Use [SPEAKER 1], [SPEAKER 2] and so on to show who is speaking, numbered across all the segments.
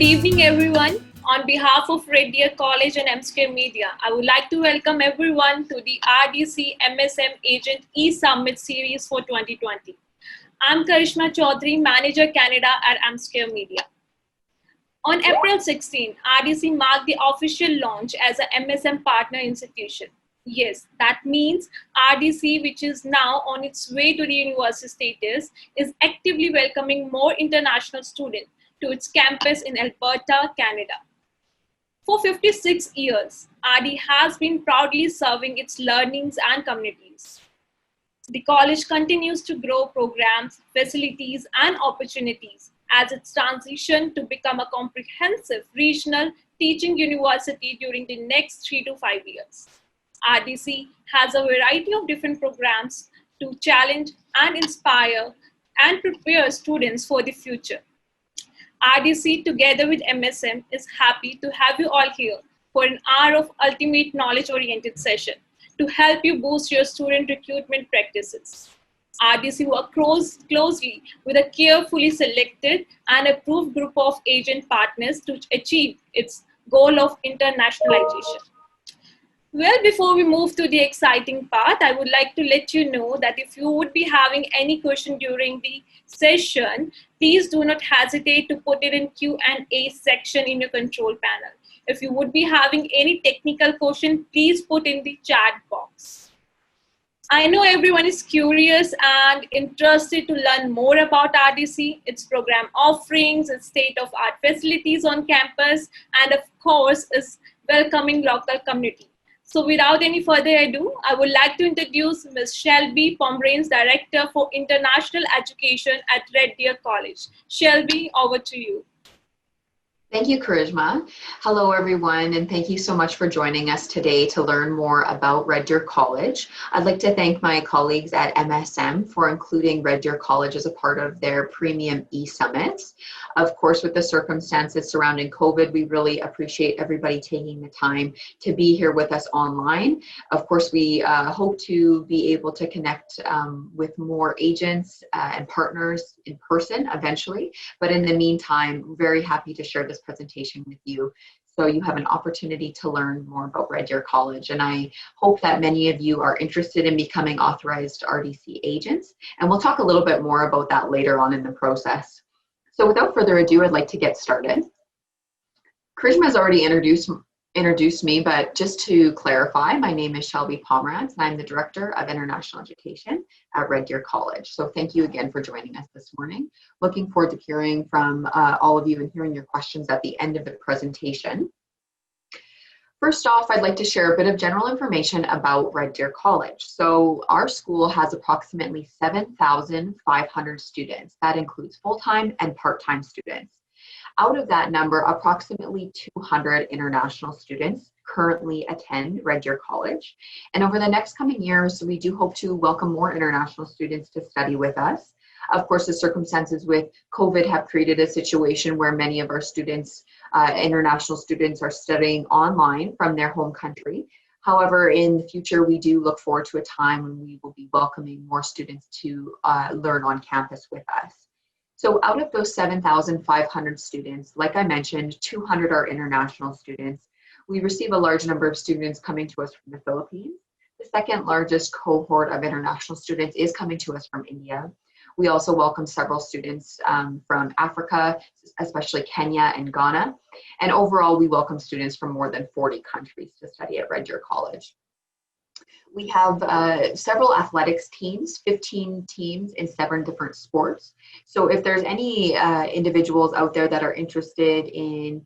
[SPEAKER 1] Good evening, everyone. On behalf of Red Deer College and MSM Media, I would like to welcome everyone to the RDC MSM Agent E-Summit Series for 2020. I'm Karishma Chaudhary, Manager Canada at MSM Media. On April 16, RDC marked the official launch as a MSM partner institution. Yes, that means RDC, which is now on its way to the university status, is actively welcoming more international students to its campus in Alberta, Canada. For 56 years, RD has been proudly serving its learnings and communities. The college continues to grow programs, facilities, and opportunities as its transition to become a comprehensive regional teaching university during the next 3 to 5 years. RDC has a variety of different programs to challenge and inspire and prepare students for the future. RDC, together with MSM, is happy to have you all here for an hour of ultimate knowledge-oriented session to help you boost your student recruitment practices. RDC works closely with a carefully selected and approved group of agent partners to achieve its goal of internationalization. Well, before we move to the exciting part, I would like to let you know that if you would be having any question during the session, please do not hesitate to put it in Q&A section in your control panel. If you would be having any technical question, please put in the chat box. I know everyone is curious and interested to learn more about RDC, its program offerings, its state-of-art facilities on campus, and of course, its welcoming local community. So without any further ado, I would like to introduce Ms. Shelby Pomeranz, Director for International Education at Red Deer College. Shelby, over to you.
[SPEAKER 2] Thank you, Karishma. Hello, everyone, and thank you so much for joining us today to learn more about Red Deer College. I'd like to thank my colleagues at MSM for including Red Deer College as a part of their premium e-summits. Of course, with the circumstances surrounding COVID, we really appreciate everybody taking the time to be here with us online. Of course, we hope to be able to connect with more agents and partners in person eventually, but in the meantime, very happy to share this presentation with you so you have an opportunity to learn more about Red Deer College. And I hope that many of you are interested in becoming authorized RDC agents, and we'll talk a little bit more about that later on in the process. So without further ado, I'd like to get started. Karishma has already introduced me, but just to clarify, my name is Shelby Pomeranz, and I'm the Director of International Education at Red Deer College. So thank you again for joining us this morning. Looking forward to hearing from all of you and hearing your questions at the end of the presentation. First off, I'd like to share a bit of general information about Red Deer College. So our school has approximately 7,500 students. That includes full-time and part-time students. Out of that number, approximately 200 international students currently attend Red Deer College. And over the next coming years, we do hope to welcome more international students to study with us. Of course, the circumstances with COVID have created a situation where many of our students, international students, are studying online from their home country. However, in the future, we do look forward to a time when we will be welcoming more students to learn on campus with us. So out of those 7,500 students, like I mentioned, 200 are international students. We receive a large number of students coming to us from the Philippines. The second largest cohort of international students is coming to us from India. We also welcome several students from Africa, especially Kenya and Ghana. And overall, we welcome students from more than 40 countries to study at Red Deer College. We have several athletics teams, 15 teams in 7 different sports. So if there's any individuals out there that are interested in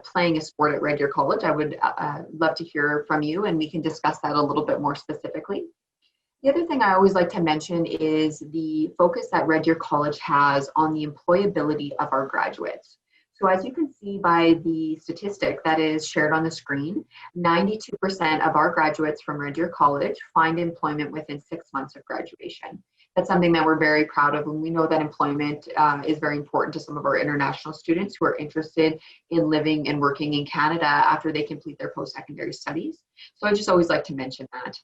[SPEAKER 2] playing a sport at Red Deer College, I would love to hear from you, and we can discuss that a little bit more specifically. The other thing I always like to mention is the focus that Red Deer College has on the employability of our graduates. So as you can see by the statistic that is shared on the screen, 92% of our graduates from Red Deer College find employment within 6 months of graduation. That's something that we're very proud of, and we know that employment is very important to some of our international students who are interested in living and working in Canada after they complete their post-secondary studies. So I just always like to mention that.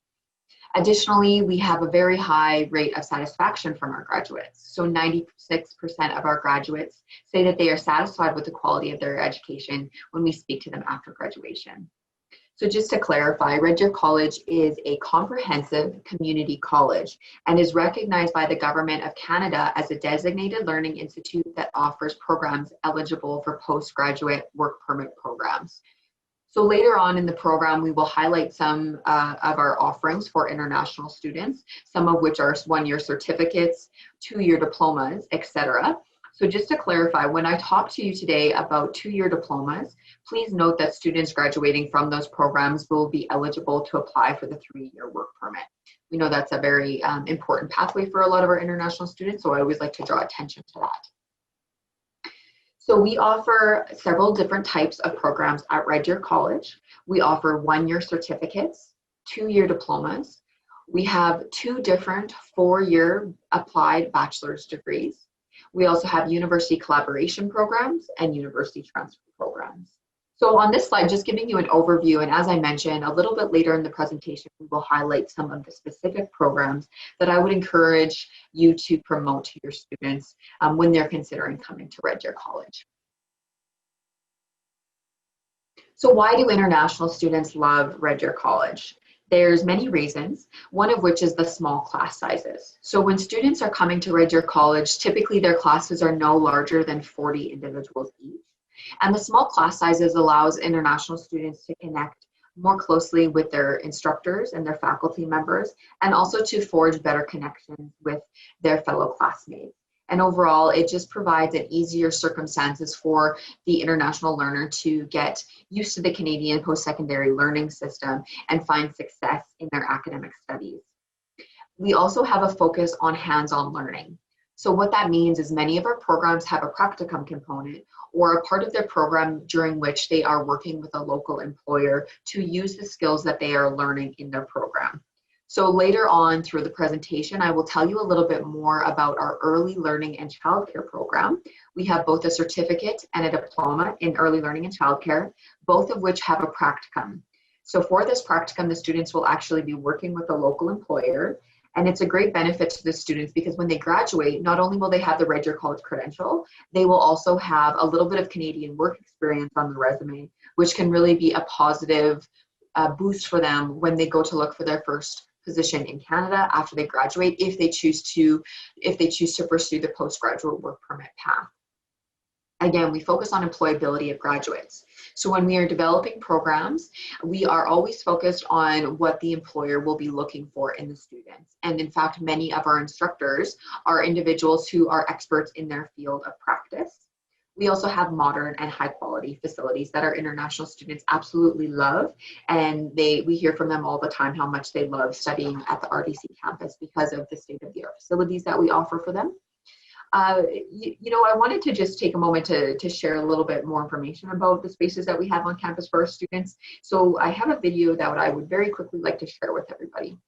[SPEAKER 2] Additionally, we have a very high rate of satisfaction from our graduates. So 96% of our graduates say that they are satisfied with the quality of their education when we speak to them after graduation. So just to clarify, Red Deer College is a comprehensive community college and is recognized by the Government of Canada as a designated learning institute that offers programs eligible for postgraduate work permit programs. So later on in the program, we will highlight some of our offerings for international students, some of which are one-year certificates, two-year diplomas, etc. So just to clarify, when I talk to you today about two-year diplomas, please note that students graduating from those programs will be eligible to apply for the three-year work permit. We know that's a very important pathway for a lot of our international students, so I always like to draw attention to that. So we offer several different types of programs at Red Deer College. We offer one-year certificates, two-year diplomas. We have two different four-year applied bachelor's degrees. We also have university collaboration programs and university transfer programs. So on this slide, just giving you an overview, and as I mentioned, a little bit later in the presentation, we will highlight some of the specific programs that I would encourage you to promote to your students when they're considering coming to Red Deer College. So why do international students love Red Deer College? There's many reasons, one of which is the small class sizes. So when students are coming to Red Deer College, typically their classes are no larger than 40 individuals each. And the small class sizes allows international students to connect more closely with their instructors and their faculty members, and also to forge better connections with their fellow classmates. And overall, it just provides an easier circumstances for the international learner to get used to the Canadian post-secondary learning system and find success in their academic studies. We also have a focus on hands-on learning. So what that means is many of our programs have a practicum component or a part of their program during which they are working with a local employer to use the skills that they are learning in their program. So later on through the presentation, I will tell you a little bit more about our early learning and childcare program. We have both a certificate and a diploma in early learning and childcare, both of which have a practicum. So for this practicum, the students will actually be working with a local employer. And it's a great benefit to the students because when they graduate, not only will they have the Red Deer College credential, they will also have a little bit of Canadian work experience on the resume, which can really be a positive boost for them when they go to look for their first position in Canada after they graduate, if they choose to pursue the postgraduate work permit path. Again, we focus on employability of graduates. So when we are developing programs, we are always focused on what the employer will be looking for in the students. And in fact, many of our instructors are individuals who are experts in their field of practice. We also have modern and high quality facilities that our international students absolutely love. And we hear from them all the time how much they love studying at the RDC campus because of the state of the art facilities that we offer for them. I wanted to just take a moment to share a little bit more information about the spaces that we have on campus for our students. So I have a video that I would very quickly like to share with everybody.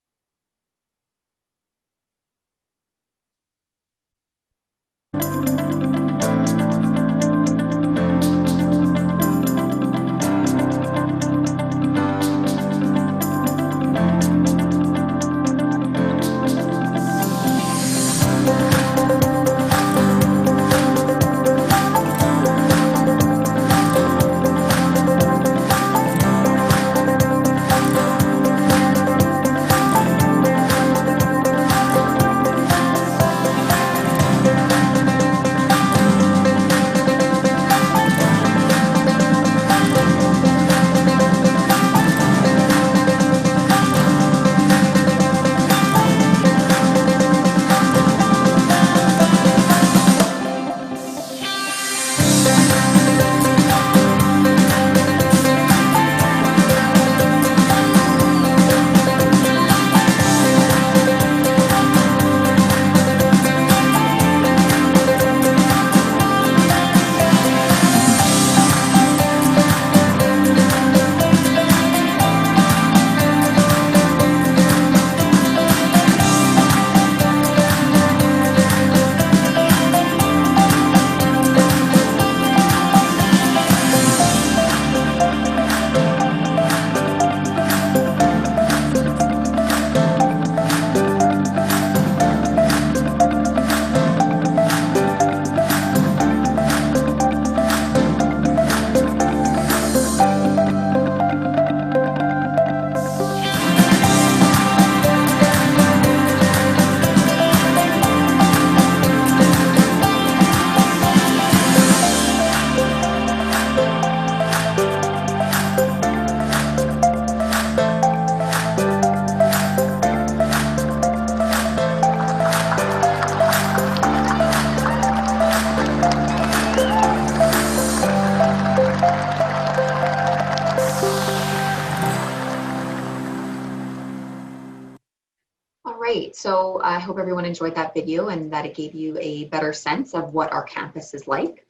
[SPEAKER 2] So I hope everyone enjoyed that video and that it gave you a better sense of what our campus is like.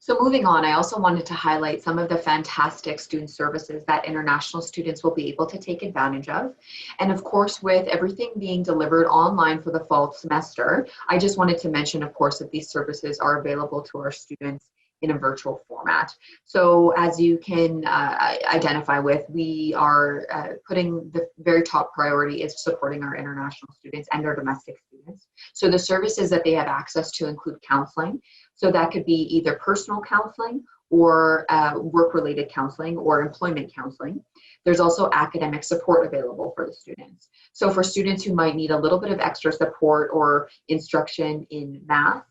[SPEAKER 2] So moving on, I also wanted to highlight some of the fantastic student services that international students will be able to take advantage of. And of course, with everything being delivered online for the fall semester, I just wanted to mention, of course, that these services are available to our students in a virtual format. So as you can identify with, we are putting the very top priority is supporting our international students and our domestic students. So the services that they have access to include counseling. So that could be either personal counseling or work-related counseling or employment counseling. There's also academic support available for the students. So for students who might need a little bit of extra support or instruction in math,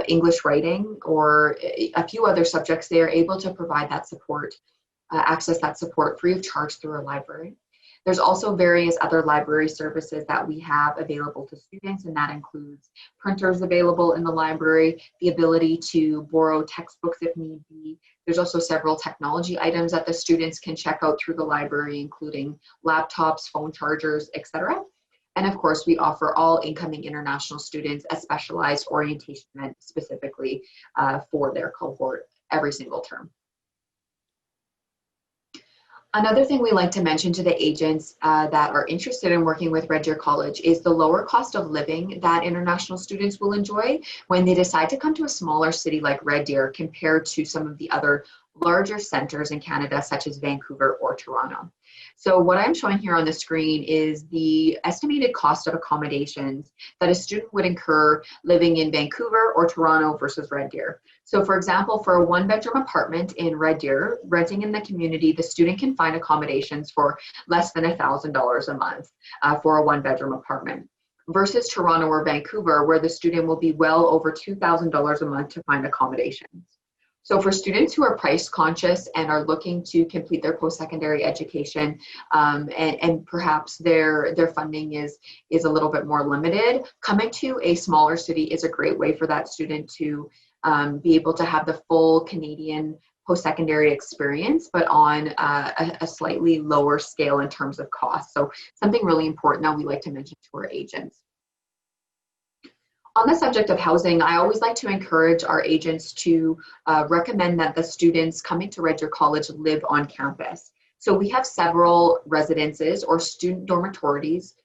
[SPEAKER 2] English writing, or a few other subjects, they are able to provide that support, access that support free of charge through our library. There's also various other library services that we have available to students, and that includes printers available in the library, the ability to borrow textbooks if need be. There's also several technology items that the students can check out through the library, including laptops, phone chargers, etc. And of course, we offer all incoming international students a specialized orientation event specifically for their cohort every single term. Another thing we like to mention to the agents that are interested in working with Red Deer College is the lower cost of living that international students will enjoy when they decide to come to a smaller city like Red Deer compared to some of the other larger centers in Canada, such as Vancouver or Toronto. So what I'm showing here on the screen is the estimated cost of accommodations that a student would incur living in Vancouver or Toronto versus Red Deer. So for example, for a one-bedroom apartment in Red Deer, renting in the community, the student can find accommodations for less than $1,000 a month for a one-bedroom apartment, versus Toronto or Vancouver, where the student will be well over $2,000 a month to find accommodations. So for students who are price conscious and are looking to complete their post-secondary education, and perhaps their funding is a little bit more limited, coming to a smaller city is a great way for that student to be able to have the full Canadian post-secondary experience, but on a slightly lower scale in terms of cost. So something really important that we like to mention to our agents. On the subject of housing, I always like to encourage our agents to recommend that the students coming to Red Deer College live on campus. So we have several residences or student dormitories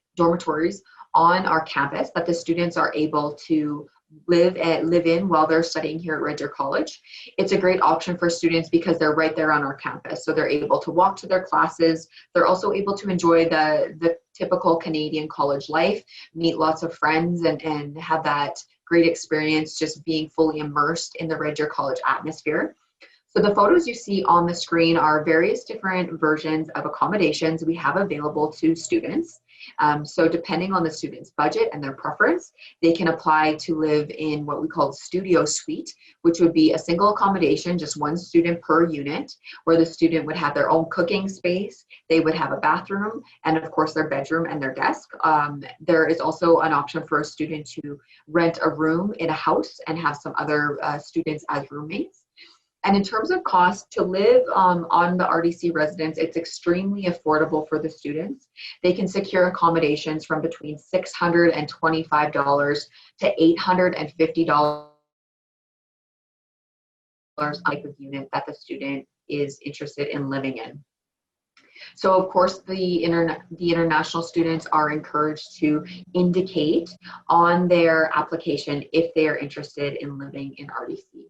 [SPEAKER 2] on our campus that the students are able to live in while they're studying here at Red Deer College. It's a great option for students because they're right there on our campus. So they're able to walk to their classes. They're also able to enjoy the typical Canadian college life, meet lots of friends, and have that great experience just being fully immersed in the Red Deer College atmosphere. So the photos you see on the screen are various different versions of accommodations we have available to students. So depending on the student's budget and their preference, they can apply to live in what we call studio suite, which would be a single accommodation, just one student per unit, where the student would have their own cooking space, they would have a bathroom, and of course their bedroom and their desk. There is also an option for a student to rent a room in a house and have some other students as roommates. And in terms of cost, to live on the RDC residence, it's extremely affordable for the students. They can secure accommodations from between $625 to $850 type of unit that the student is interested in living in. So of course, the international students are encouraged to indicate on their application if they are interested in living in RDC.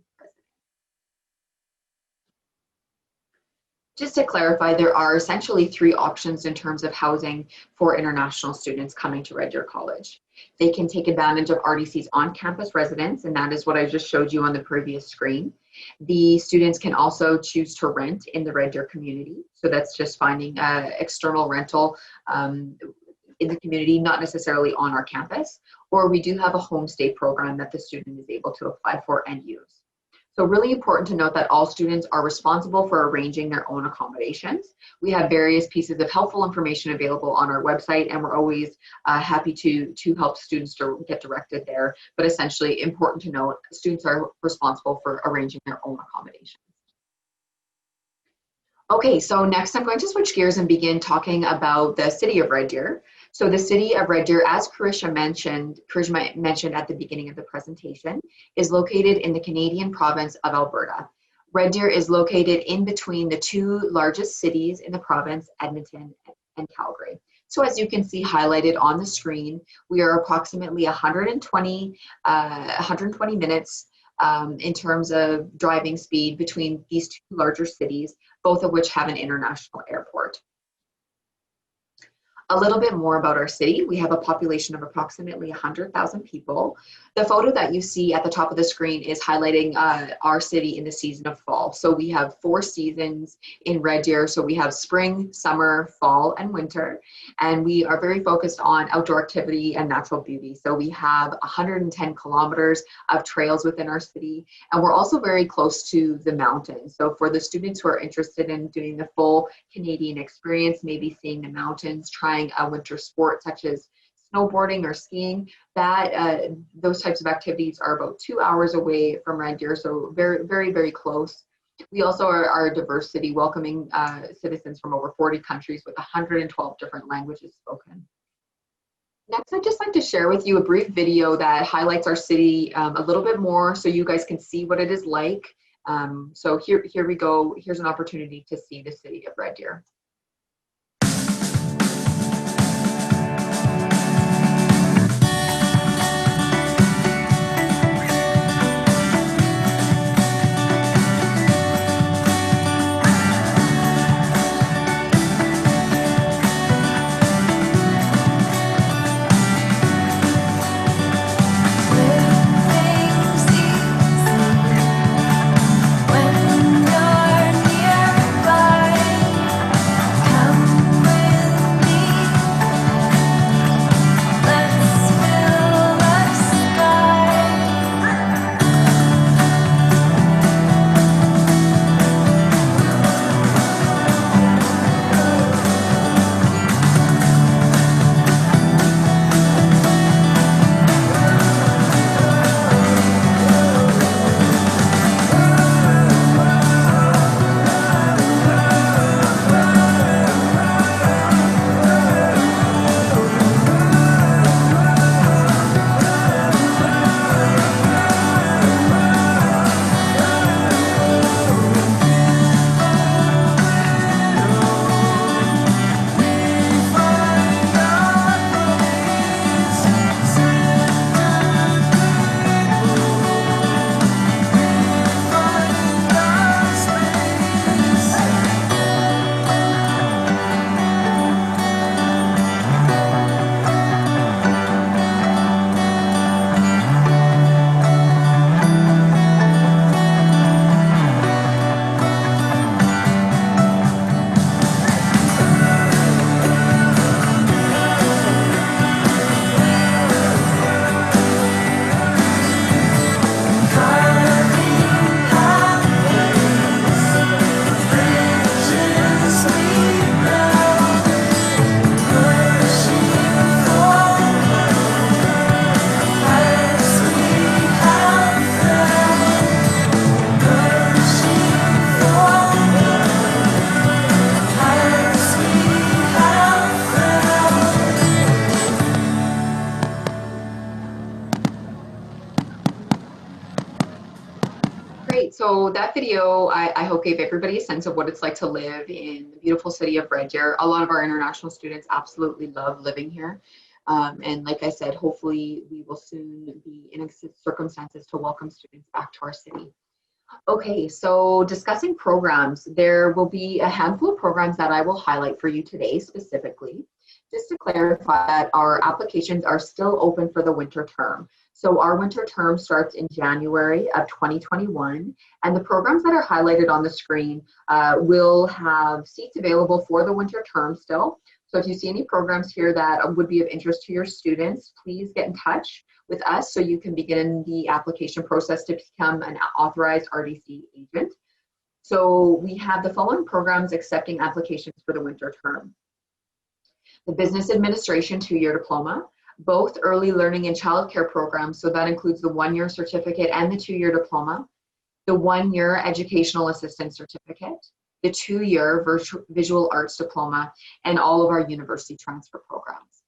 [SPEAKER 2] Just to clarify, there are essentially three options in terms of housing for international students coming to Red Deer College. They can take advantage of RDC's on-campus residence, and that is what I just showed you on the previous screen. The students can also choose to rent in the Red Deer community. So that's just finding external rental in the community, not necessarily on our campus. Or we do have a homestay program that the student is able to apply for and use. So really important to note that all students are responsible for arranging their own accommodations. We have various pieces of helpful information available on our website, and we're always happy to help students to get directed there. But essentially, important to note, students are responsible for arranging their own accommodations. Okay, so next I'm going to switch gears and begin talking about the city of Red Deer. So the city of Red Deer, as Karishma mentioned at the beginning of the presentation, is located in the Canadian province of Alberta. Red Deer is located in between the two largest cities in the province, Edmonton and Calgary. So as you can see highlighted on the screen, we are approximately 120 minutes in terms of driving speed between these two larger cities, both of which have an international airport. A little bit more about our city. We have a population of approximately 100,000 people. The photo that you see at the top of the screen is highlighting our city in the season of fall. So we have 4 seasons in Red Deer. So we have spring, summer, fall, and winter. And we are very focused on outdoor activity and natural beauty. So we have 110 kilometers of trails within our city. And we're also very close to the mountains. So for the students who are interested in doing the full Canadian experience, maybe seeing the mountains, trying a winter sport such as snowboarding or skiing, that those types of activities are about 2 hours away from Red Deer, so very, very, very close. We also are a diverse city, welcoming citizens from over 40 countries with 112 different languages spoken. Next, I'd just like to share with you a brief video that highlights our city a little bit more so you guys can see what it is like. So here we go. Here's an opportunity to see the city of Red Deer. Great. So that video, I hope gave everybody a sense of what it's like to live in the beautiful city of Red Deer. A lot of our international students absolutely love living here. And like I said, hopefully we will soon be in circumstances to welcome students back to our city. Okay, so discussing programs, there will be a handful of programs that I will highlight for you today specifically. Just to clarify that our applications are still open for the winter term. So our winter term starts in January of 2021, and the programs that are highlighted on the screen will have seats available for the winter term still. So if you see any programs here that would be of interest to your students, please get in touch with us so you can begin the application process to become an authorized RDC agent. So we have the following programs accepting applications for the winter term. The Business Administration 2-year diploma, both early learning and childcare programs, so that includes the 1-year certificate and the 2-year diploma, the 1-year educational assistant certificate, the 2-year visual arts diploma, and all of our university transfer programs.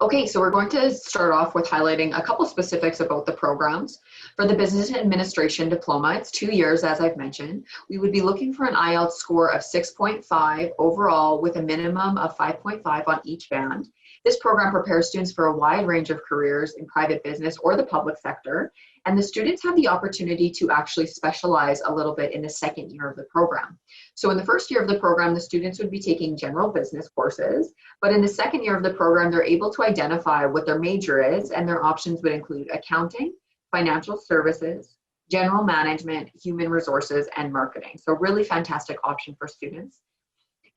[SPEAKER 2] Okay, so we're going to start off with highlighting a couple specifics about the programs. For the Business Administration Diploma, it's 2 years, as I've mentioned. We would be looking for an IELTS score of 6.5 overall with a minimum of 5.5 on each band. This program prepares students for a wide range of careers in private business or the public sector, and the students have the opportunity to actually specialize a little bit in the second year of the program. So in the first year of the program, the students would be taking general business courses, but in the second year of the program, they're able to identify what their major is, and their options would include accounting, financial services, general management, human resources, and marketing. So really fantastic option for students.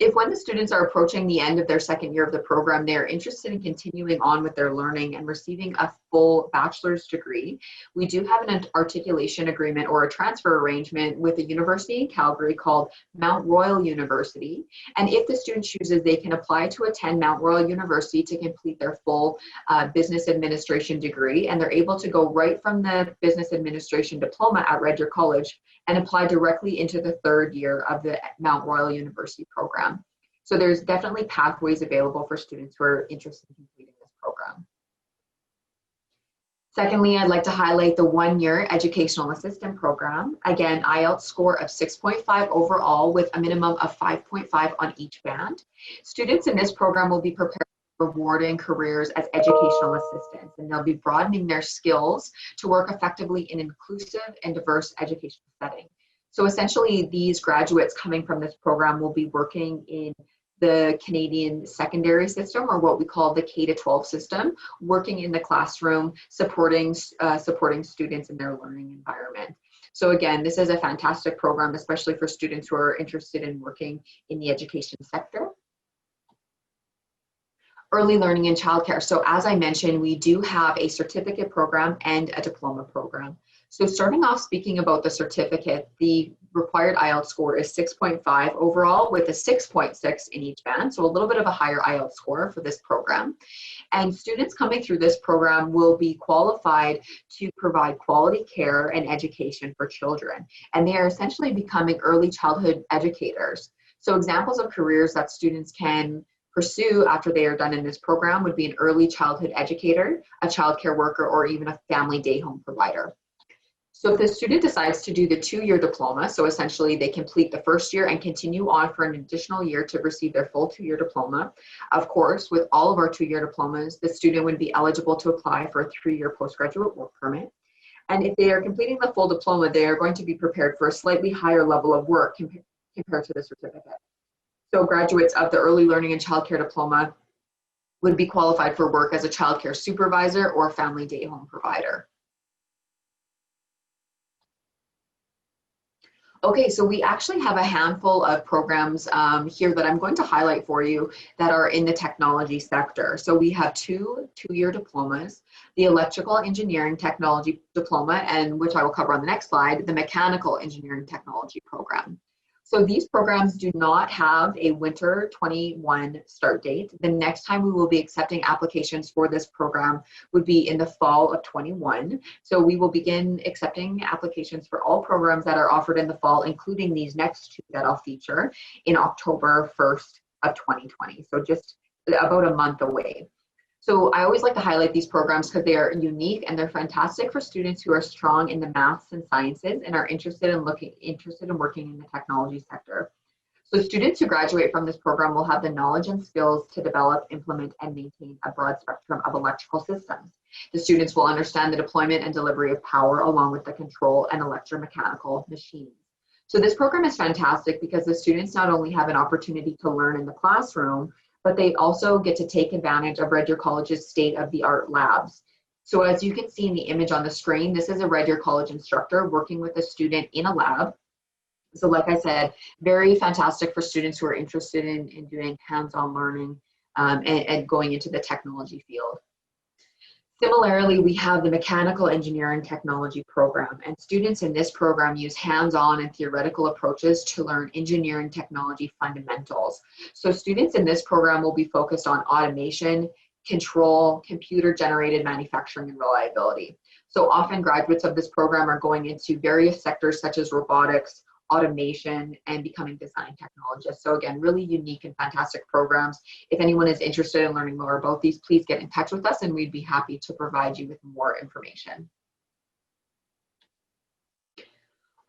[SPEAKER 2] If when the students are approaching the end of their second year of the program, they are interested in continuing on with their learning and receiving a full bachelor's degree, we do have an articulation agreement or a transfer arrangement with a university in Calgary called Mount Royal University. And if the student chooses, they can apply to attend Mount Royal University to complete their full business administration degree. And they're able to go right from the business administration diploma at Red Deer College and apply directly into the third year of the Mount Royal University program. So there's definitely pathways available for students who are interested in completing this program. Secondly, I'd like to highlight the one-year educational assistant program. Again, IELTS score of 6.5 overall with a minimum of 5.5 on each band. Students in this program will be prepared for rewarding careers as educational assistants, and they'll be broadening their skills to work effectively in inclusive and diverse educational setting. So essentially, these graduates coming from this program will be working in the Canadian secondary system, or what we call the K-12 system, working in the classroom, supporting students in their learning environment. So again, this is a fantastic program, especially for students who are interested in working in the education sector. Early learning and childcare. So as I mentioned, we do have a certificate program and a diploma program. So starting off speaking about the certificate, the required IELTS score is 6.5 overall with a 6.6 in each band. So a little bit of a higher IELTS score for this program. And students coming through this program will be qualified to provide quality care and education for children. And they are essentially becoming early childhood educators. So examples of careers that students can pursue after they are done in this program would be an early childhood educator, a childcare worker, or even a family day home provider. So if the student decides to do the 2-year diploma, so essentially they complete the first year and continue on for an additional year to receive their full 2-year diploma. Of course, with all of our 2-year diplomas, the student would be eligible to apply for a 3-year postgraduate work permit. And if they are completing the full diploma, they are going to be prepared for a slightly higher level of work compared to the certificate. So graduates of the Early Learning and Childcare Diploma would be qualified for work as a childcare supervisor or family day home provider. Okay, so we actually have a handful of programs here that I'm going to highlight for you that are in the technology sector. So we have two 2-year diplomas, the Electrical Engineering Technology Diploma, and which I will cover on the next slide, the Mechanical Engineering Technology program. So these programs do not have a winter 21 start date. The next time we will be accepting applications for this program would be in the fall of 21. So we will begin accepting applications for all programs that are offered in the fall, including these next 2 that I'll feature in October 1st of 2020. So just about a month away. So I always like to highlight these programs because they are unique and they're fantastic for students who are strong in the maths and sciences and are interested in working in the technology sector. So students who graduate from this program will have the knowledge and skills to develop, implement, and maintain a broad spectrum of electrical systems. The students will understand the deployment and delivery of power along with the control and electromechanical machines. So this program is fantastic because the students not only have an opportunity to learn in the classroom, but they also get to take advantage of Red Deer College's state-of-the-art labs. So as you can see in the image on the screen, this is a Red Deer College instructor working with a student in a lab. So like I said, very fantastic for students who are interested in doing hands-on learning and going into the technology field. Similarly, we have the Mechanical Engineering Technology program, and students in this program use hands-on and theoretical approaches to learn engineering technology fundamentals. So students in this program will be focused on automation, control, computer-generated manufacturing, and reliability. So often graduates of this program are going into various sectors such as robotics, automation, and becoming design technologists. So again, really unique and fantastic programs. If anyone is interested in learning more about these, please get in touch with us and we'd be happy to provide you with more information.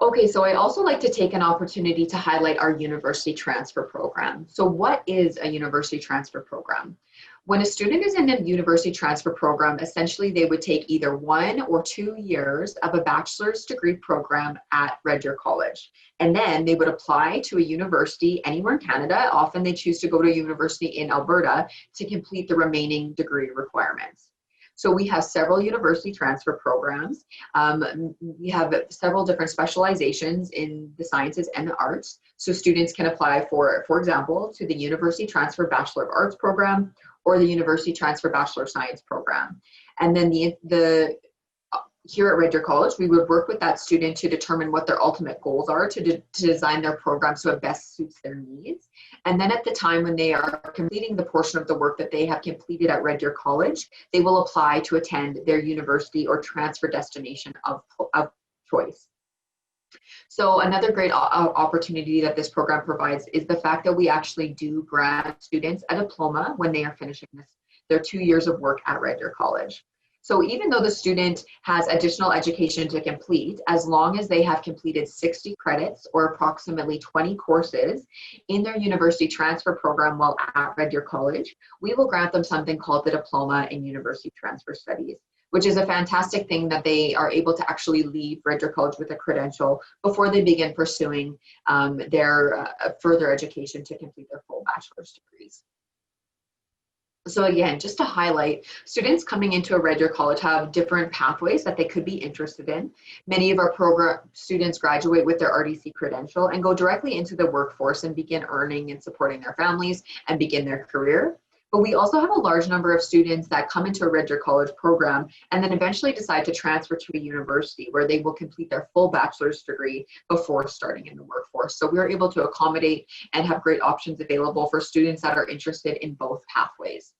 [SPEAKER 2] Okay, so I also like to take an opportunity to highlight our university transfer program. So what is a university transfer program? When a student is in a university transfer program, essentially they would take either 1 or 2 years of a bachelor's degree program at Red Deer College. And then they would apply to a university anywhere in Canada. Often they choose to go to a university in Alberta to complete the remaining degree requirements. So we have several university transfer programs. We have several different specializations in the sciences and the arts. So students can apply for example, to the University Transfer Bachelor of Arts program or the University Transfer Bachelor of Science program. And then here at Red Deer College, we would work with that student to determine what their ultimate goals are to design their program so it best suits their needs. And then at the time when they are completing the portion of the work that they have completed at Red Deer College, they will apply to attend their university or transfer destination of choice. So another great opportunity that this program provides is the fact that we actually do grant students a diploma when they are finishing their 2 years of work at Red Deer College. So even though the student has additional education to complete, as long as they have completed 60 credits or approximately 20 courses in their university transfer program while at Red Deer College, we will grant them something called the Diploma in University Transfer Studies, which is a fantastic thing that they are able to actually leave Red Deer College with a credential before they begin pursuing their further education to complete their full bachelor's degrees. So again, just to highlight, students coming into a Red Deer College have different pathways that they could be interested in. Many of our program students graduate with their RDC credential and go directly into the workforce and begin earning and supporting their families and begin their career. But we also have a large number of students that come into a Red Deer College program and then eventually decide to transfer to a university where they will complete their full bachelor's degree before starting in the workforce. So we're able to accommodate and have great options available for students that are interested in both pathways.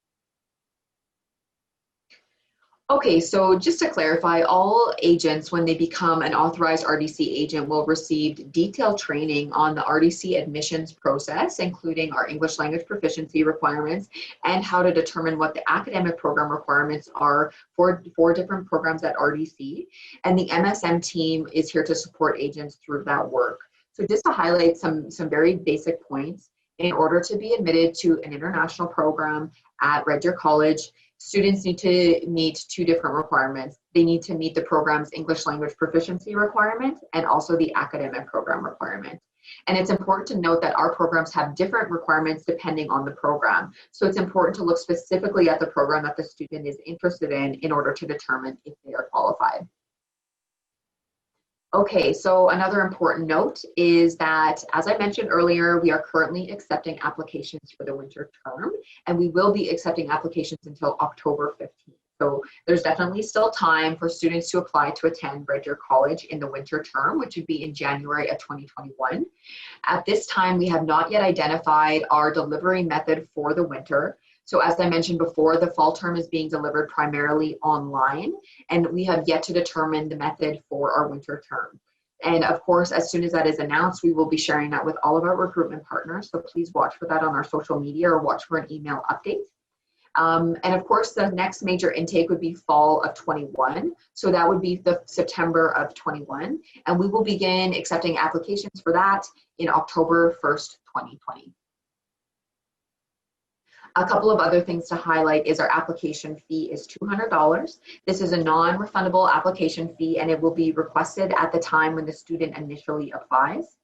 [SPEAKER 2] Okay, so just to clarify, all agents, when they become an authorized RDC agent, will receive detailed training on the RDC admissions process, including our English language proficiency requirements and how to determine what the academic program requirements are for different programs at RDC. And the MSM team is here to support agents through that work. So just to highlight some very basic points, in order to be admitted to an international program at Red Deer College, students need to meet 2 different requirements. They need to meet the program's English language proficiency requirement and also the academic program requirement. And it's important to note that our programs have different requirements depending on the program. So it's important to look specifically at the program that the student is interested in order to determine if they are qualified. Okay, so another important note is that, as I mentioned earlier, we are currently accepting applications for the winter term, and we will be accepting applications until October 15th. So there's definitely still time for students to apply to attend Red Deer College in the winter term, which would be in January of 2021. At this time, we have not yet identified our delivery method for the winter. So as I mentioned before, the fall term is being delivered primarily online, and we have yet to determine the method for our winter term. And of course, as soon as that is announced, we will be sharing that with all of our recruitment partners. So please watch for that on our social media or watch for an email update. And of course, the next major intake would be fall of 21. So that would be the September of 21. And we will begin accepting applications for that in October 1st, 2020. A couple of other things to highlight is our application fee is $200. This is a non-refundable application fee, and it will be requested at the time when the student initially applies.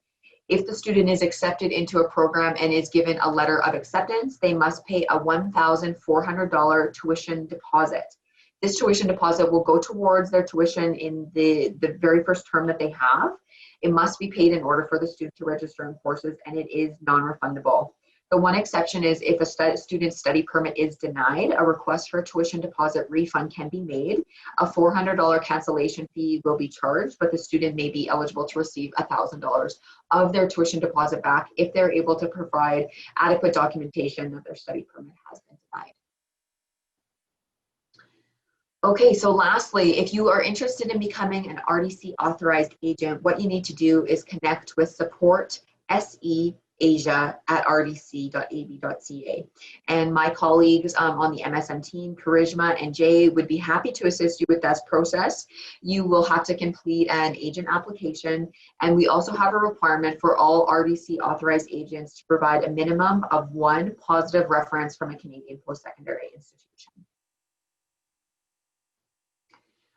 [SPEAKER 2] If the student is accepted into a program and is given a letter of acceptance, they must pay a $1,400 tuition deposit. This tuition deposit will go towards their tuition in the very first term that they have. It must be paid in order for the student to register in courses, and it is non-refundable. The one exception is if a student's study permit is denied, a request for a tuition deposit refund can be made. A $400 cancellation fee will be charged, but the student may be eligible to receive $1,000 of their tuition deposit back if they're able to provide adequate documentation that their study permit has been denied. Okay, so lastly, if you are interested in becoming an RDC authorized agent, what you need to do is connect with support SE Asia at rdc.ab.ca. And my colleagues on the MSM team, Charisma and Jay, would be happy to assist you with this process. You will have to complete an agent application, and we also have a requirement for all RDC authorized agents to provide a minimum of one positive reference from a Canadian post-secondary institution.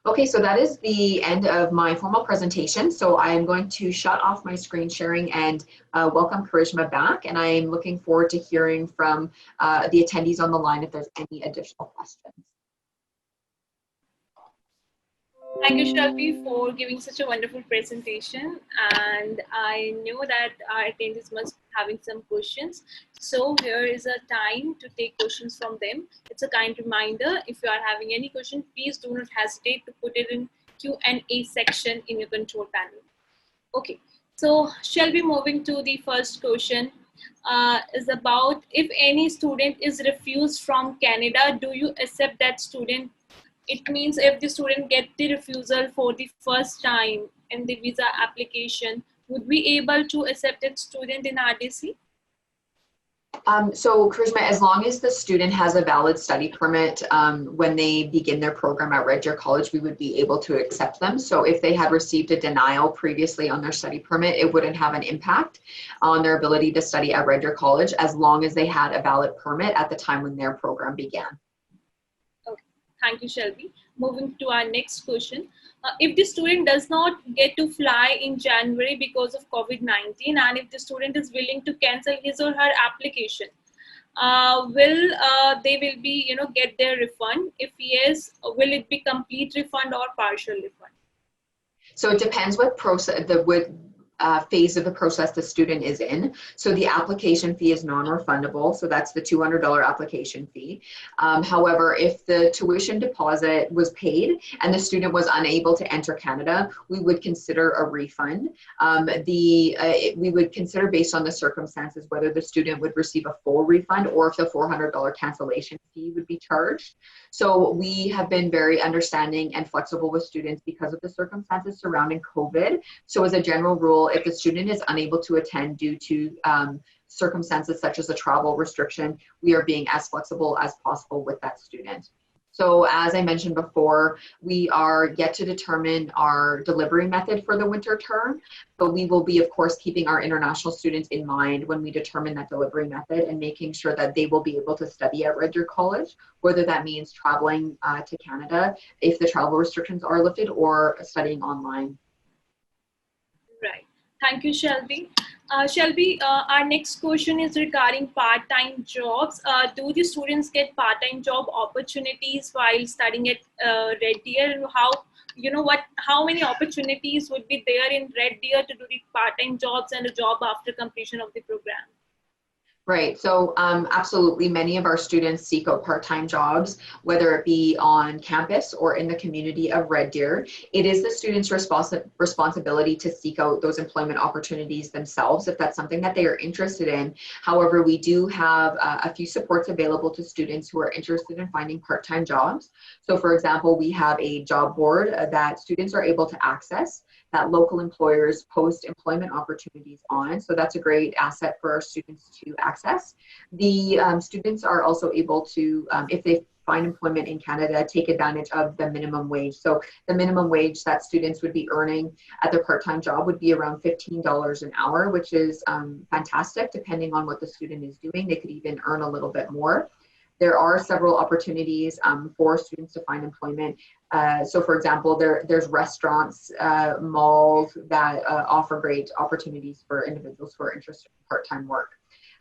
[SPEAKER 2] Okay, so that is the end of my formal presentation. So I'm going to shut off my screen sharing and welcome Charisma back. And I'm looking forward to hearing from the attendees on the line if there's any additional questions.
[SPEAKER 1] Thank you, Shelby, for giving such a wonderful presentation. And I know that our attendees must be having some questions. So here is a time to take questions from them. It's a kind reminder. If you are having any question, please do not hesitate to put it in Q&A section in your control panel. Okay, so Shelby, moving to the first question is about if any student is refused from Canada, do you accept that student? It means if the student get the refusal for the first time in the visa application, would we able to accept that student in RDC?
[SPEAKER 2] So Charisma, as long as the student has a valid study permit when they begin their program at Red Deer College, we would be able to accept them. So if they had received a denial previously on their study permit, it wouldn't have an impact on their ability to study at Red Deer College as long as they had a valid permit at the time when their program began.
[SPEAKER 1] Okay, thank you, Shelby. Moving to our next question. If the student does not get to fly in January because of COVID-19, and if the student is willing to cancel his or her application, they will be, get their refund? If yes, will it be complete refund or partial refund?
[SPEAKER 2] So it depends what process, phase of the process the student is in. So the application fee is non-refundable. So that's the $200 application fee. However, if the tuition deposit was paid and the student was unable to enter Canada, we would consider a refund. We would consider based on the circumstances whether the student would receive a full refund or if the $400 cancellation fee would be charged. So we have been very understanding and flexible with students because of the circumstances surrounding COVID. So as a general rule, if the student is unable to attend due to circumstances such as a travel restriction, we are being as flexible as possible with that student. So as I mentioned before, we are yet to determine our delivery method for the winter term, but we will be, of course, keeping our international students in mind when we determine that delivery method and making sure that they will be able to study at Red Deer College, whether that means traveling to Canada if the travel restrictions are lifted or studying online.
[SPEAKER 1] Right. Thank you, Shelby. Shelby, our next question is regarding part-time jobs. Do the students get part-time job opportunities while studying at Red Deer? And how many opportunities would be there in Red Deer to do the part-time jobs and a job after completion of the program?
[SPEAKER 2] Right. So absolutely, many of our students seek out part-time jobs, whether it be on campus or in the community of Red Deer. It is the students' responsibility to seek out those employment opportunities themselves if that's something that they are interested in. However, we do have a few supports available to students who are interested in finding part-time jobs. So for example, we have a job board that students are able to access that local employers post employment opportunities on. So that's a great asset for our students to access. The students are also able to, if they find employment in Canada, take advantage of the minimum wage. So the minimum wage that students would be earning at their part-time job would be around $15 an hour, which is fantastic depending on what the student is doing. They could even earn a little bit more. There are several opportunities for students to find employment. So for example, there's restaurants, malls that offer great opportunities for individuals who are interested in part-time work.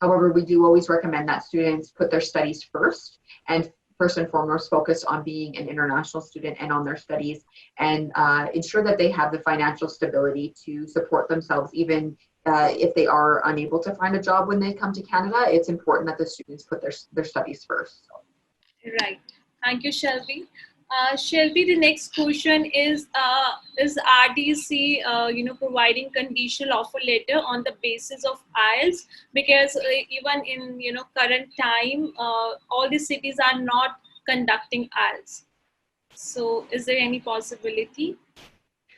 [SPEAKER 2] However, we do always recommend that students put their studies first and first and foremost focus on being an international student and on their studies and ensure that they have the financial stability to support themselves even if they are unable to find a job when they come to Canada. It's important that the students put their studies first. So.
[SPEAKER 1] Right. Thank you, Shelby. Shelby, the next question is RDC, providing conditional offer letter on the basis of IELTS? Because even in, current time, all the cities are not conducting IELTS. So is there any possibility?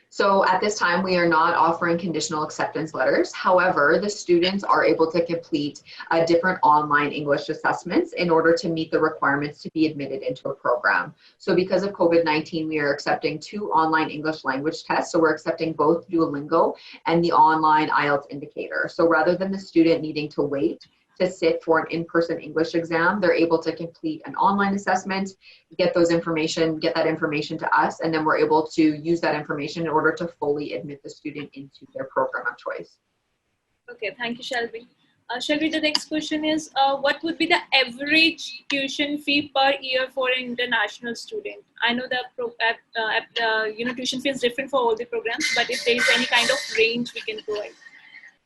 [SPEAKER 2] So at this time, we are not offering conditional acceptance letters. However, the students are able to complete different online English assessments in order to meet the requirements to be admitted into a program. So because of COVID-19, we are accepting 2 online English language tests. So we're accepting both Duolingo and the online IELTS indicator. So rather than the student needing to wait to sit for an in-person English exam, they're able to complete an online assessment, get that information to us, and then we're able to use that information in order to fully admit the student into their program of choice.
[SPEAKER 1] Okay, thank you, Shelby. Shelby, the next question is, what would be the average tuition fee per year for an international student? I know the tuition fee is different for all the programs, but if there is any kind of range we can provide.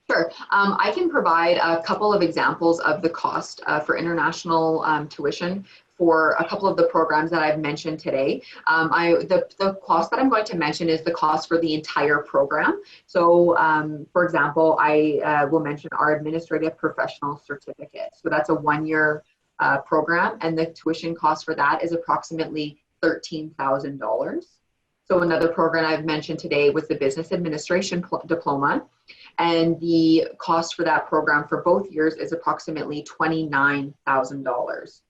[SPEAKER 2] Sure. I can provide a couple of examples of the cost for international tuition for a couple of the programs that I've mentioned today. The cost that I'm going to mention is the cost for the entire program. So, for example, I will mention our administrative professional certificate. So that's a 1-year program, and the tuition cost for that is approximately $13,000. So another program I've mentioned today was the business administration diploma. And the cost for that program for both years is approximately $29,000.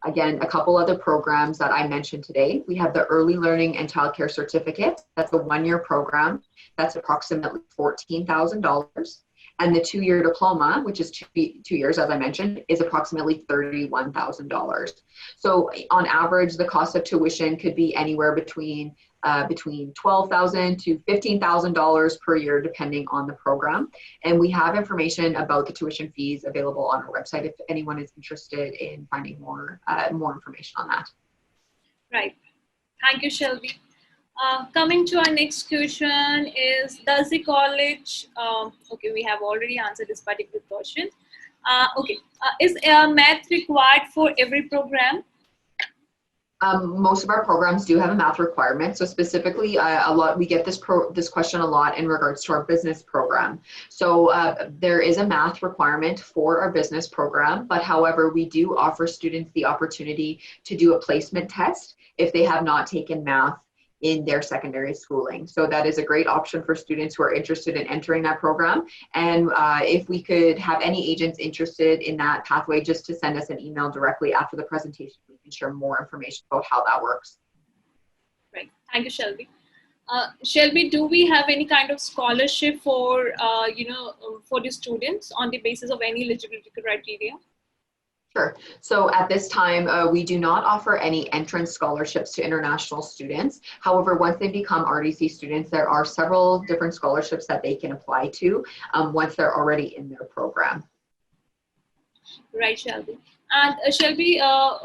[SPEAKER 2] Again, a couple other programs that I mentioned today. We have the early learning and childcare certificate. That's a 1-year program. That's approximately $14,000. And the 2-year diploma, which is 2 years, as I mentioned, is approximately $31,000. So on average, the cost of tuition could be anywhere between $12,000 to $15,000 per year, depending on the program. And we have information about the tuition fees available on our website if anyone is interested in finding more information on that.
[SPEAKER 1] Right. Thank you, Shelby. Coming to our next question is, does the college, okay, we have already answered this particular question. Is math required for every program?
[SPEAKER 2] Most of our programs do have a math requirement. So specifically, we get this question a lot in regards to our business program. So there is a math requirement for our business program, but however, we do offer students the opportunity to do a placement test if they have not taken math in their secondary schooling. So that is a great option for students who are interested in entering that program. And if we could have any agents interested in that pathway, just to send us an email directly after the presentation, we can share more information about how that works.
[SPEAKER 1] Right. Thank you, Shelby. Shelby, do we have any kind of scholarship for, for the students on the basis of any eligibility criteria?
[SPEAKER 2] Sure. So at this time, we do not offer any entrance scholarships to international students. However, once they become RDC students, there are several different scholarships that they can apply to once they're already in their program.
[SPEAKER 1] Right, Shelby. And Shelby,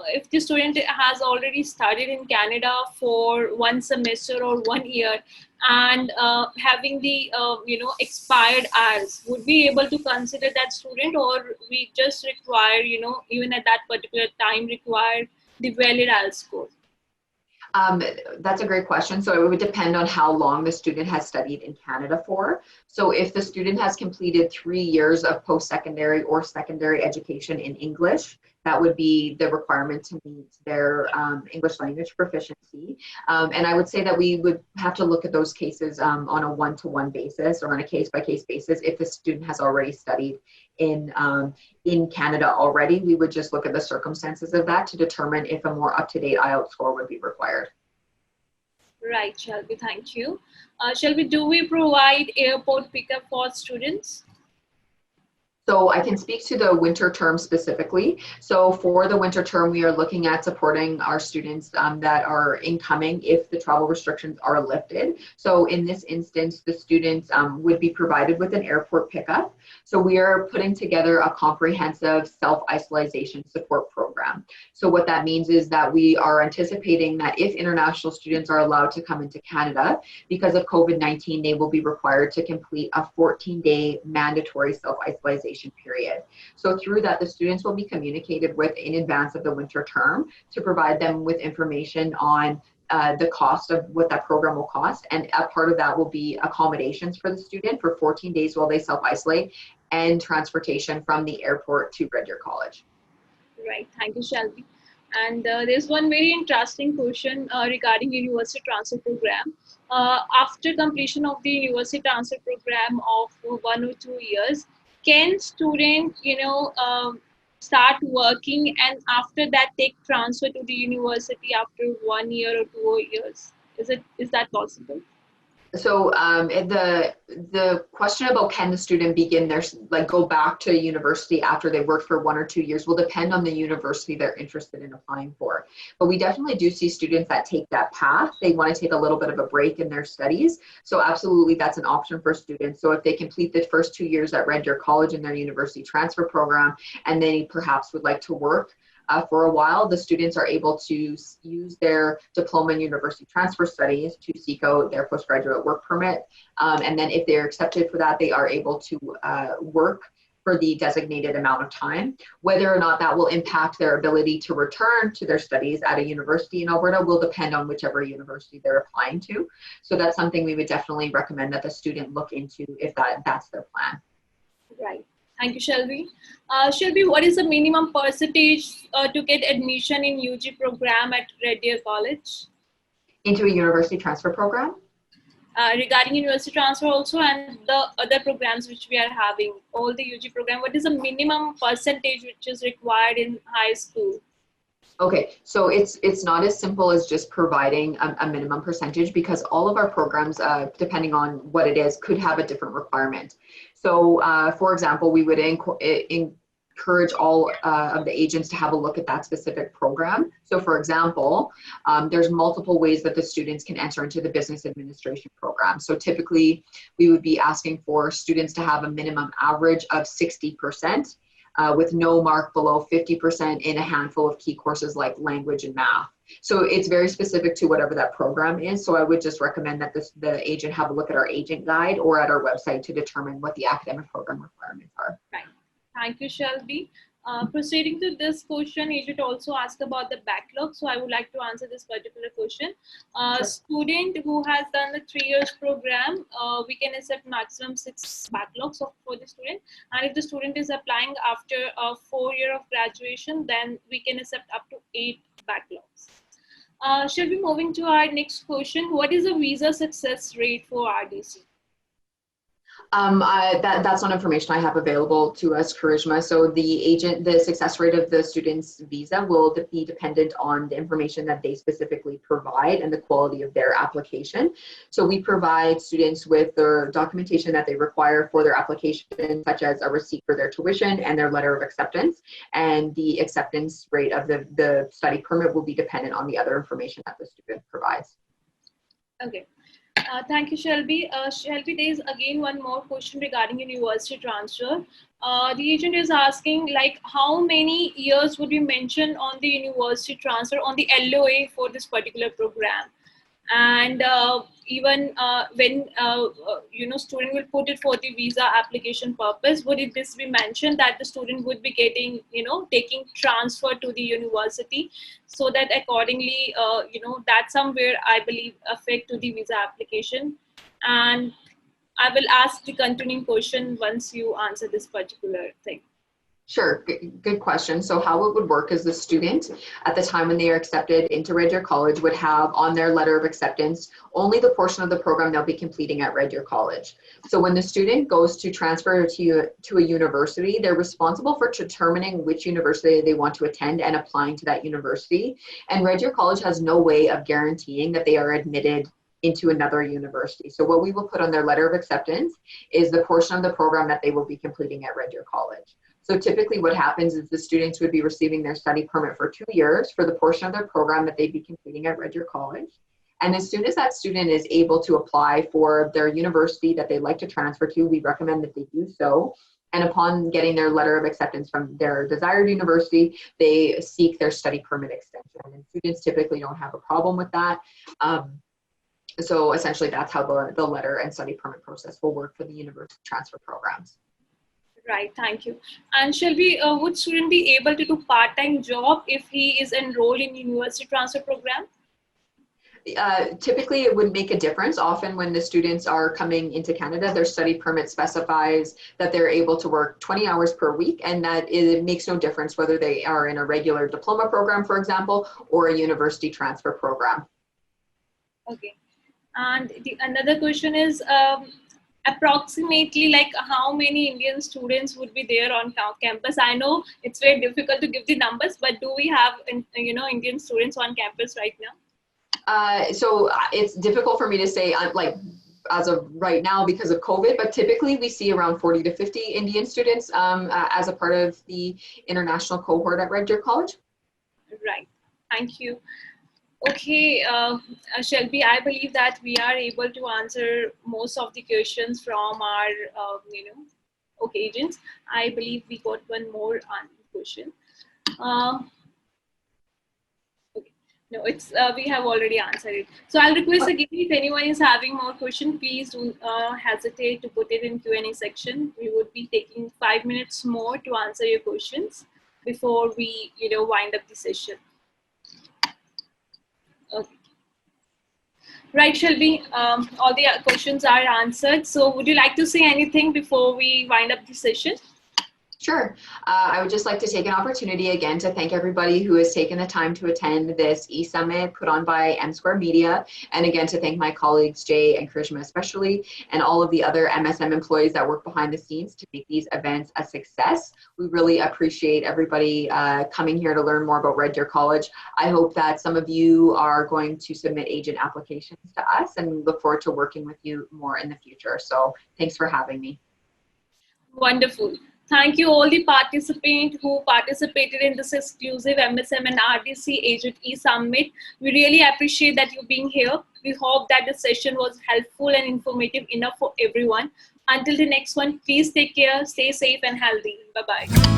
[SPEAKER 1] if the student has already studied in Canada for 1 semester or 1 year and having the expired IELTS, would we be able to consider that student, or we just require, even at that particular time, require the valid IELTS score?
[SPEAKER 2] That's a great question. So it would depend on how long the student has studied in Canada for. So if the student has completed 3 years of post-secondary or secondary education in English, that would be the requirement to meet their English language proficiency. And I would say that we would have to look at those cases on a one-to-one basis or on a case-by-case basis. If the student has already studied in Canada already, we would just look at the circumstances of that to determine if a more up-to-date IELTS score would be required.
[SPEAKER 1] Right, Shelby, thank you. Shelby, do we provide airport pickup for students?
[SPEAKER 2] So I can speak to the winter term specifically. So for the winter term, we are looking at supporting our students that are incoming if the travel restrictions are lifted. So in this instance, the students would be provided with an airport pickup. So we are putting together a comprehensive self-isolation support program. So what that means is that we are anticipating that if international students are allowed to come into Canada, because of COVID-19, they will be required to complete a 14-day mandatory self-isolation period. So through that, the students will be communicated with in advance of the winter term to provide them with information on the cost of what that program will cost. And a part of that will be accommodations for the student for 14 days while they self-isolate, and transportation from the airport to Red Deer College.
[SPEAKER 1] Right, thank you, Shelby. And there's one very interesting question regarding university transfer program. After completion of the university transfer program of 1 or 2 years, can student, start working and after that take transfer to the university after 1 year or 2 years? Is that possible?
[SPEAKER 2] So the question about can the student begin their, like, go back to university after they worked for 1 or 2 years will depend on the university they're interested in applying for. But we definitely do see students that take that path. They want to take a little bit of a break in their studies. So absolutely, that's an option for students. So if they complete the first 2 years at Red Deer College in their university transfer program, and they perhaps would like to work for a while, the students are able to use their diploma in university transfer studies to seek out their postgraduate work permit. And then if they're accepted for that, they are able to work for the designated amount of time. Whether or not that will impact their ability to return to their studies at a university in Alberta will depend on whichever university they're applying to. So that's something we would definitely recommend that the student look into if that's their plan.
[SPEAKER 1] Right. Thank you, Shelby. Shelby, what is the minimum percentage to get admission in UG program at Red Deer College?
[SPEAKER 2] Into a university transfer program?
[SPEAKER 1] Regarding university transfer also and the other programs which we are having, all the UG program, what is the minimum percentage which is required in high school?
[SPEAKER 2] Okay, so it's not as simple as just providing a minimum percentage, because all of our programs, depending on what it is, could have a different requirement. So for example, we would encourage all of the agents to have a look at that specific program. So for example, there's multiple ways that the students can enter into the business administration program. So typically we would be asking for students to have a minimum average of 60%. With no mark below 50% in a handful of key courses like language and math. So it's very specific to whatever that program is. So I would just recommend that the agent have a look at our agent guide or at our website to determine what the academic program requirements are.
[SPEAKER 1] Right. Thank you, Shelby. Proceeding to this question, agent also asked about the backlog. So I would like to answer this particular question.
[SPEAKER 2] Sure.
[SPEAKER 1] Student who has done the 3 years program, we can accept maximum 6 backlogs for the student. And if the student is applying after a 4 year of graduation, then we can accept up to 8 backlogs. Shall we moving to our next question? What is the visa success rate for RDC?
[SPEAKER 2] That's not information I have available to us, Karishma. So the success rate of the student's visa will be dependent on the information that they specifically provide and the quality of their application. So we provide students with the documentation that they require for their application, such as a receipt for their tuition and their letter of acceptance. And the acceptance rate of the study permit will be dependent on the other information that the student provides.
[SPEAKER 1] Okay. Thank you, Shelby. Shelby, there is again one more question regarding university transfer. The agent is asking, like, how many years would you mention on the university transfer on the LOA for this particular program? And even when student will put it for the visa application purpose, would this be mentioned that the student would be getting, taking transfer to the university, so that accordingly, that somewhere I believe affect to the visa application. And I will ask the continuing question once you answer this particular thing.
[SPEAKER 2] Sure, good question. So how it would work is the student at the time when they are accepted into Red Deer College would have on their letter of acceptance only the portion of the program they'll be completing at Red Deer College. So when the student goes to transfer to a university, they're responsible for determining which university they want to attend and applying to that university. And Red Deer College has no way of guaranteeing that they are admitted into another university. So what we will put on their letter of acceptance is the portion of the program that they will be completing at Red Deer College. So typically what happens is the students would be receiving their study permit for 2 years for the portion of their program that they'd be completing at Red Deer College. And as soon as that student is able to apply for their university that they'd like to transfer to, we recommend that they do so. And upon getting their letter of acceptance from their desired university, they seek their study permit extension. And students typically don't have a problem with that. So essentially that's how the letter and study permit process will work for the university transfer programs.
[SPEAKER 1] Right, thank you. And Shelby, would student be able to do part-time job if he is enrolled in university transfer program?
[SPEAKER 2] Typically, it would make a difference. Often when the students are coming into Canada, their study permit specifies that they're able to work 20 hours per week, and that it makes no difference whether they are in a regular diploma program, for example, or a university transfer program.
[SPEAKER 1] Okay. And another question is, approximately like how many Indian students would be there on campus? I know it's very difficult to give the numbers, but do we have, Indian students on campus right now?
[SPEAKER 2] So it's difficult for me to say like as of right now because of COVID, but typically we see around 40 to 50 Indian students as a part of the international cohort at Red Deer College.
[SPEAKER 1] Right. Thank you. Okay, Shelby, I believe that we are able to answer most of the questions from our, occasions. I believe we got one more question. Okay. No, it's we have already answered it. So I'll request again, if anyone is having more question, please don't hesitate to put it in Q&A section. We would be taking 5 minutes more to answer your questions before we, wind up the session. Okay. Right, Shelby, all the questions are answered. So would you like to say anything before we wind up the session?
[SPEAKER 2] Sure. I would just like to take an opportunity again to thank everybody who has taken the time to attend this e-summit put on by M Square Media. And again, to thank my colleagues, Jay and Karishma especially, and all of the other MSM employees that work behind the scenes to make these events a success. We really appreciate everybody coming here to learn more about Red Deer College. I hope that some of you are going to submit agent applications to us, and look forward to working with you more in the future. So thanks for having me.
[SPEAKER 1] Wonderful. Thank you all the participants who participated in this exclusive MSM and RDC Agent E-Summit. We really appreciate that you being here. We hope that the session was helpful and informative enough for everyone. Until the next one, please take care, stay safe and healthy. Bye-bye.